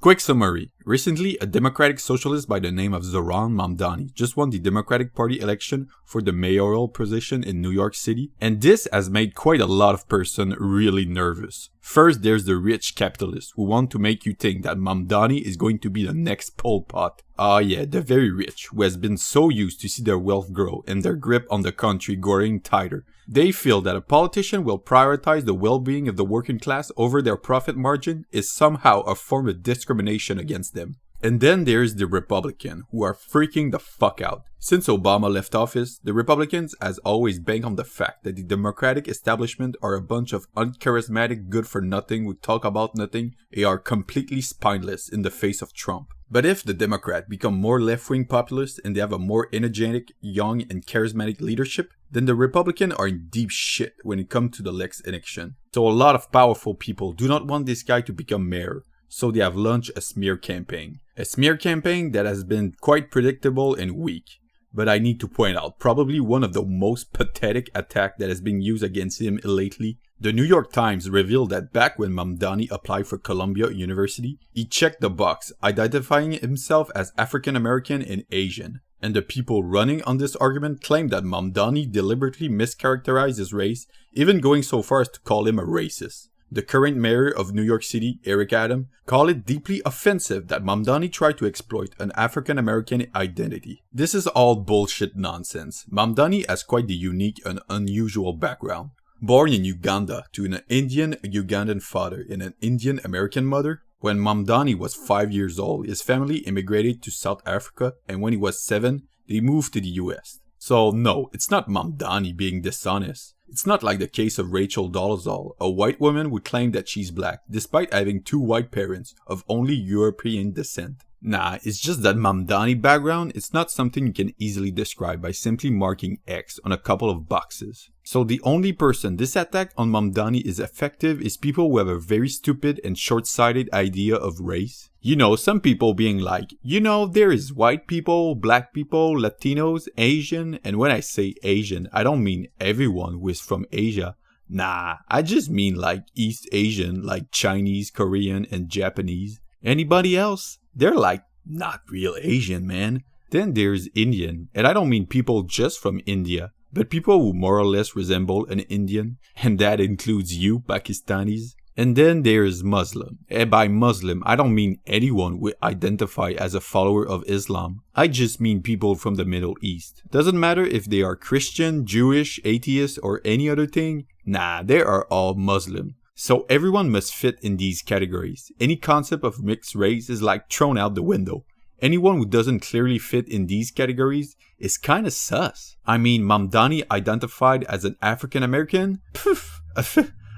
Quick summary. Recently, a democratic socialist by the name of Zohran Mamdani just won the Democratic Party election for the mayoral position in New York City, and this has made quite a lot of person really nervous. First, there's the rich capitalists who want to make you think that Mamdani is going to be the next Pol Pot. Ah yeah, the very rich, who has been so used to see their wealth grow and their grip on the country growing tighter. They feel that a politician will prioritize the well-being of the working class over their profit margin is somehow a form of discrimination against them. And then there's the Republican, who are freaking the fuck out. Since Obama left office, the Republicans has always banked on the fact that the Democratic establishment are a bunch of uncharismatic good-for-nothing who talk about nothing and are completely spineless in the face of Trump. But if the Democrats become more left-wing populist and they have a more energetic, young, and charismatic leadership, then the Republicans are in deep shit when it comes to the next election. So a lot of powerful people do not want this guy to become mayor. So they have launched a smear campaign. A smear campaign that has been quite predictable and weak. But I need to point out probably one of the most pathetic attacks that has been used against him lately. The New York Times revealed that back when Mamdani applied for Columbia University, he checked the box identifying himself as African American and Asian. And the people running on this argument claim that Mamdani deliberately mischaracterized his race, even going so far as to call him a racist. The current mayor of New York City, Eric Adams, called it deeply offensive that Mamdani tried to exploit an African-American identity. This is all bullshit nonsense. Mamdani has quite the unique and unusual background. Born in Uganda to an Indian-Ugandan father and an Indian-American mother, when Mamdani was 5 years old, his family immigrated to South Africa, and when he was 7, they moved to the US. So no, it's not Mamdani being dishonest. It's not like the case of Rachel Dolezal, a white woman who claimed that she's black, despite having 2 white parents of only European descent. Nah, it's just that Mamdani background is not something you can easily describe by simply marking X on a couple of boxes. So the only person this attack on Mamdani is effective is people who have a very stupid and short-sighted idea of race. You know, some people being like, there is white people, black people, Latinos, Asian, and when I say Asian, I don't mean everyone who is from Asia. Nah, I just mean like East Asian, like Chinese, Korean, and Japanese. Anybody else? They're like, not real Asian, man. Then there's Indian, and I don't mean people just from India, but people who more or less resemble an Indian, and that includes you, Pakistanis. And then there's Muslim, and by Muslim, I don't mean anyone who identify as a follower of Islam. I just mean people from the Middle East. Doesn't matter if they are Christian, Jewish, atheist, or any other thing. Nah, they are all Muslim. So everyone must fit in these categories. Any concept of mixed race is like thrown out the window. Anyone who doesn't clearly fit in these categories is kinda sus. I mean, Mamdani identified as an African American?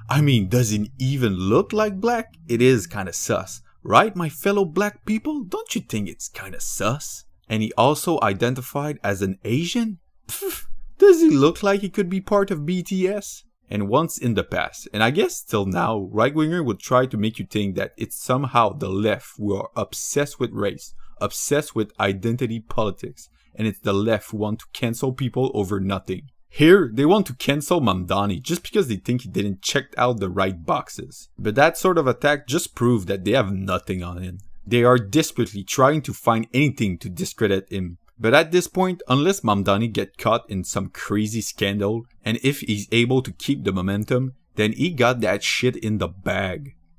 I mean, doesn't even look like black? It is kinda sus. Right, my fellow black people? Don't you think it's kinda sus? And he also identified as an Asian? Does he look like he could be part of BTS? And once in the past, and I guess till now, right-winger would try to make you think that it's somehow the left who are obsessed with race, obsessed with identity politics, and it's the left who want to cancel people over nothing. Here, they want to cancel Mamdani just because they think he didn't check out the right boxes. But that sort of attack just proved that they have nothing on him. They are desperately trying to find anything to discredit him. But at this point, unless Mamdani get caught in some crazy scandal, and if he's able to keep the momentum, then he got that shit in the bag.